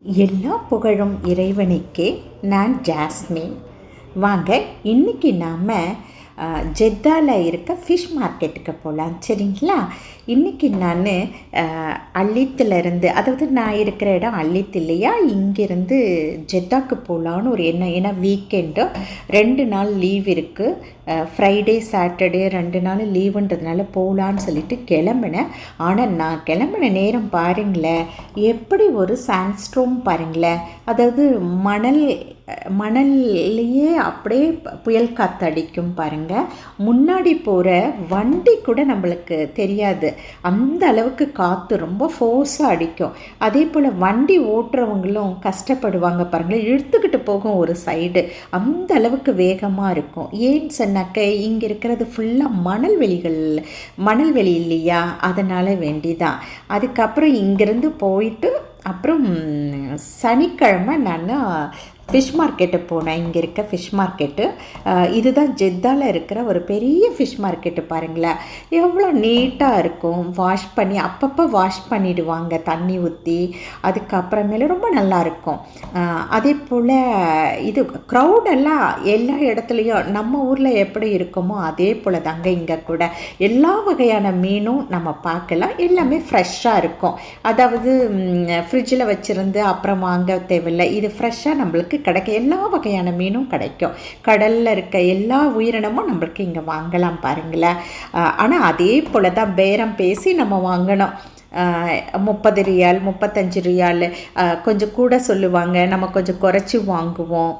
எல்லா புகழும் இறைவனுக்கே. நான் ஜாஸ்மின். வாங்க இன்றைக்கி நாம் ஜெத்தாவில் இருக்க ஃபிஷ் மார்க்கெட்டுக்கு போகலாம், சரிங்களா? இன்றைக்கி நான் அள்ளித்திலேருந்து, அதாவது நான் இருக்கிற இடம் அள்ளித்து இல்லையா, இங்கேருந்து ஜெத்தாக்கு போகலான்னு ஒரு எண்ணம். ஏன்னா வீக்கெண்டு 2 நாள் லீவ் இருக்குது, ஃப்ரைடே சாட்டர்டே 2 நாள் லீவுன்றதுனால போகலான்னு சொல்லிட்டு கிளம்பினேன். ஆனால் நான் கிளம்பின நேரம் பாருங்களேன், எப்படி ஒரு சாண்ட்ஸ்டோம் பாருங்களேன், அதாவது மணல்லையே அப்படியே புயல் காற்று அடிக்கும் பாருங்கள். முன்னாடி போகிற வண்டி கூட நம்மளுக்கு தெரியாது, அந்த அளவுக்கு காற்று ரொம்ப ஃபோர்ஸாக அடிக்கும். அதே போல் வண்டி ஓட்டுறவங்களும் கஷ்டப்படுவாங்க பாருங்களேன், இழுத்துக்கிட்டு போகும் ஒரு சைடு, அந்த அளவுக்கு வேகமாக இருக்கும். ஏன்னு சொன்னாக்க இங்கே இருக்கிறது ஃபுல்லாக மணல்வெளி இல்லையா, அதனால் வேண்டிதான். அதுக்கப்புறம் இங்கேருந்து போயிட்டு அப்புறம் சனிக்கிழமை நான் ஃபிஷ் மார்க்கெட்டு போனேன். இங்கே இருக்க ஃபிஷ் மார்க்கெட்டு இதுதான் ஜெத்தாவில் இருக்கிற ஒரு பெரிய ஃபிஷ் மார்க்கெட்டு. பாருங்களேன் எவ்வளோ நீட்டாக இருக்கும். வாஷ் பண்ணி அப்பப்போ வாஷ் பண்ணிவிடுவாங்க தண்ணி ஊற்றி. அதுக்கப்புறமேல ரொம்ப நல்லாயிருக்கும். அதே போல் இது க்ரௌடெல்லாம் எல்லா இடத்துலையும் நம்ம ஊரில் எப்படி இருக்குமோ அதே போல் தாங்க இங்கே கூட எல்லா வகையான மீனும் நம்ம பார்க்கலாம். எல்லாமே ஃப்ரெஷ்ஷாக இருக்கும். அதாவது ஃப்ரிட்ஜில் வச்சுருந்து அப்புறம் வாங்க தேவையில்லை, இது ஃப்ரெஷ்ஷாக நம்மளுக்கு கிடைக்கும். எல்லா வகையான மீனும் கிடைக்கும். கடலில் இருக்க எல்லா உயிரினமும் நம்மளுக்கு இங்கே வாங்கலாம் பாருங்களேன். ஆனால் அதே போல் தான் பேரம் பேசி நம்ம வாங்கணும். 30 ரியால் 35 ரியால் கொஞ்சம் கூட சொல்லுவாங்க, நம்ம கொஞ்சம் குறைச்சி வாங்குவோம்.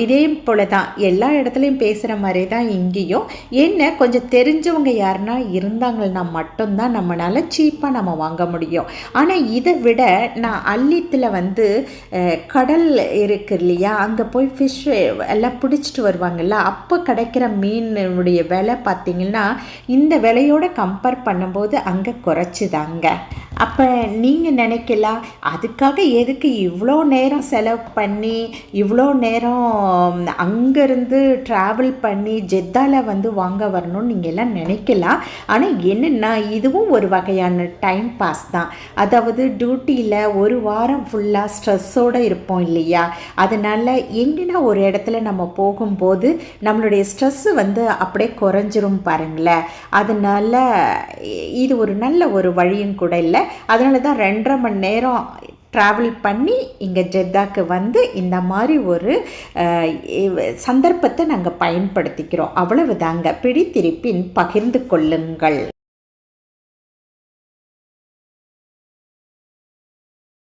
இதே போல் தான் எல்லா இடத்துலையும் பேசுகிற மாதிரி தான் இங்கேயும். என்ன கொஞ்சம் தெரிஞ்சவங்க யாருன்னா இருந்தாங்கன்னா மட்டும்தான் நம்மளால் சீப்பாக நம்ம வாங்க முடியும். ஆனால் இதை விட நான் அள்ளித்தில் கடல் இருக்கு இல்லையா, அங்கே போய் ஃபிஷ் எல்லாம் பிடிச்சிட்டு வருவாங்கள்ல, அப்போ கிடைக்கிற மீனுடைய விலை பார்த்திங்கன்னா இந்த விலையோடு கம்பேர் பண்ணும்போது அங்கே குறைச்சிதாங்க. அப்போ நீங்கள் நினைக்கலாம், அதுக்காக எதுக்கு இவ்வளோ நேரம் செலவு பண்ணி இவ்வளோ நேரம் அங்கேருந்து ட்ராவல் பண்ணி ஜெத்தாவில் வாங்க வரணும்னு நீங்கள் எல்லாம் நினைக்கலாம். ஆனால் என்னென்னா இதுவும் ஒரு வகையான டைம் பாஸ் தான். அதாவது டியூட்டியில் ஒரு வாரம் ஃபுல்லாக ஸ்ட்ரெஸ்ஸோடு இருப்போம் இல்லையா, அதனால் எங்கன்னா ஒரு இடத்துல நம்ம போகும்போது நம்மளுடைய ஸ்ட்ரெஸ்ஸு அப்படியே குறைஞ்சிரும் பாருங்களேன். அதனால் இது ஒரு நல்ல ஒரு வழியும் கூட இல்லை. அதனால தான் 2.5 மணி நேரம் ட்ராவல் பண்ணி இங்கே ஜெத்தாக்கு இந்த மாதிரி ஒரு சந்தர்ப்பத்தை நாங்கள் பயன்படுத்திக்கிறோம். அவ்வளவுதாங்க. பிடித்திருப்பின் பகிர்ந்து கொள்ளுங்கள்.